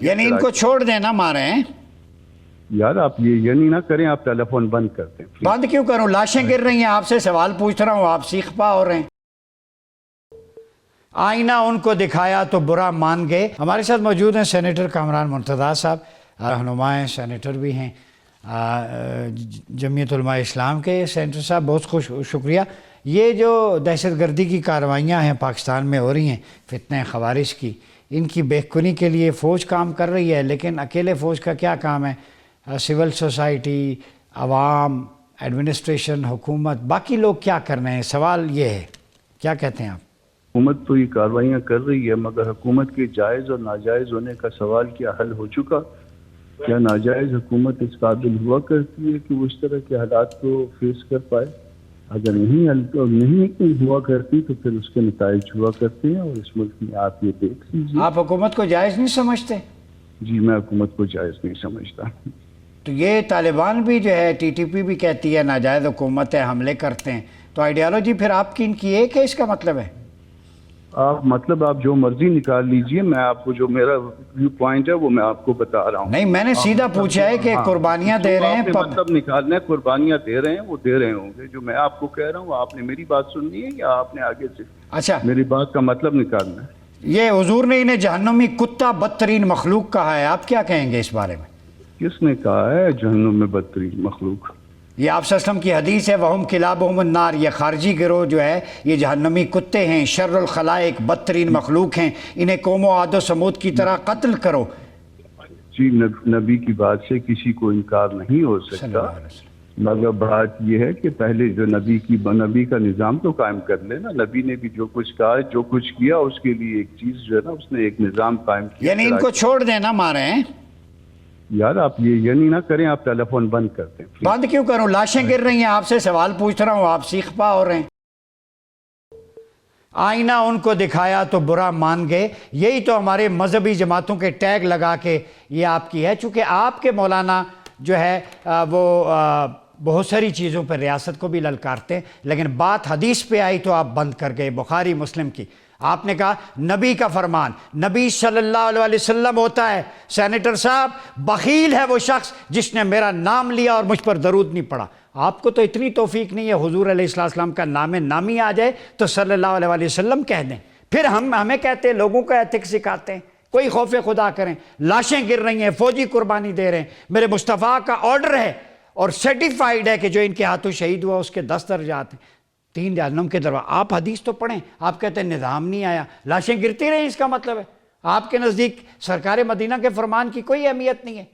یعنی ان کو چھوڑ دینا مارے ہیں یار آپ یہ یعنی نہ کریں، آپ ٹیلی فون بند کرتے ہیں۔ بند کیوں کروں؟ لاشیں گر رہی ہیں، آپ سے سوال پوچھ رہا ہوں، آپ سیخ پا ہو رہے ہیں۔ آئینہ ان کو دکھایا تو برا مان گئے۔ ہمارے ساتھ موجود ہیں سینیٹر کامران مرتضیٰ صاحب، رہنما ہیں، سینیٹر بھی ہیں جمعیت علماء اسلام کے۔ سینیٹر صاحب بہت شکریہ۔ یہ جو دہشت گردی کی کارروائیاں ہیں پاکستان میں ہو رہی ہیں فتنہ خوارج کی، ان کی بہتری کے لیے فوج کام کر رہی ہے، لیکن اکیلے فوج کا کیا کام ہے؟ سول سوسائٹی، عوام، ایڈمنسٹریشن، حکومت، باقی لوگ کیا کر رہے ہیں؟ سوال یہ ہے، کیا کہتے ہیں آپ؟ حکومت تو یہ کارروائیاں کر رہی ہے، مگر حکومت کے جائز اور ناجائز ہونے کا سوال کیا حل ہو چکا؟ کیا ناجائز حکومت اس قابل ہوا کرتی ہے کہ وہ اس طرح کے حالات کو فیس کر پائے؟ اگر نہیں ہوا کرتی تو پھر اس کے نتائج ہوا کرتے ہیں، اور اس ملک میں آپ یہ دیکھ لیجیے۔ آپ حکومت کو جائز نہیں سمجھتے؟ جی میں حکومت کو جائز نہیں سمجھتا۔ تو یہ طالبان بھی جو ہے، ٹی ٹی پی بھی کہتی ہے ناجائز حکومت ہے، حملے کرتے ہیں، تو آئیڈیالوجی پھر آپ کی ان کی ایک ہے، اس کا مطلب ہے؟ آپ جو مرضی نکال لیجئے، میں آپ کو جو میرا ویو پوائنٹ ہے وہ میں آپ کو بتا رہا ہوں۔ نہیں، میں نے سیدھا پوچھا ہے کہ قربانیاں دے رہے ہیں، مطلب نکالنا ہے، قربانیاں دے رہے ہیں، وہ دے رہے ہوں گے۔ جو میں آپ کو کہہ رہا ہوں، آپ نے میری بات سننی ہے یا آپ نے آگے سے اچھا میری بات کا مطلب نکالنا ہے؟ یہ حضور نے انہیں جہنمی کتا بدترین مخلوق کہا ہے، آپ کیا کہیں گے اس بارے میں؟ کس نے کہا ہے جہنم میں بدترین مخلوق؟ یہ آپ صلی اللہ علیہ وسلم کی حدیث ہے، وَهُمْ كِلَابُهُمُ النَّارِ۔ یہ خارجی گروہ جو ہے یہ جہنمی کتے ہیں، شر الخلائق، بدترین مخلوق ہیں، انہیں قوم و عاد و سمود کی طرح قتل کرو۔ جی نبی کی بات سے کسی کو انکار نہیں ہو سکتا، مگر بات یہ ہے کہ پہلے جو نبی کا نظام تو قائم کر لینا۔ نبی نے بھی جو کچھ کہا، جو کچھ کیا، اس کے لیے ایک چیز جو ہے نا، اس نے ایک نظام قائم کیا۔ یعنی ان کو چھوڑ دینا مارے ہیں؟ یار آپ یہ یعنی نہ کریں، آپ ٹیلی فون بند کرتے ہیں۔ بند کیوں کروں؟ لاشیں گر رہی ہیں، آپ سے سوال پوچھ رہا ہوں، آپ سیخ پا ہو رہے ہیں۔ آئینہ ان کو دکھایا تو برا مان گئے، یہی تو ہمارے مذہبی جماعتوں کے ٹیگ لگا کے یہ آپ کی ہے۔ چونکہ آپ کے مولانا جو ہے وہ بہت ساری چیزوں پر ریاست کو بھی للکارتے ہیں، لیکن بات حدیث پہ آئی تو آپ بند کر گئے، بخاری مسلم کی۔ آپ نے کہا نبی کا فرمان، نبی صلی اللہ علیہ وسلم ہوتا ہے۔ سینیٹر صاحب، بخیل ہے وہ شخص جس نے میرا نام لیا اور مجھ پر درود نہیں پڑھا۔ آپ کو تو اتنی توفیق نہیں ہے حضور علیہ السلام کا نام نامی آ جائے تو صلی اللہ علیہ وسلم کہہ دیں، پھر ہمیں کہتے ہیں لوگوں کو ایتھک سکھاتے ہیں۔ کوئی خوف خدا کریں، لاشیں گر رہی ہیں، فوجی قربانی دے رہے ہیں، میرے مصطفیٰ کا آرڈر ہے اور سرٹیفائیڈ ہے کہ جو ان کے ہاتھوں شہید ہوا اس کے 10 درجات ہیں، 3 جہنم کے دروازے۔ آپ حدیث تو پڑھیں، آپ کہتے ہیں نظام نہیں آیا، لاشیں گرتی رہیں، اس کا مطلب ہے آپ کے نزدیک سرکار مدینہ کے فرمان کی کوئی اہمیت نہیں ہے۔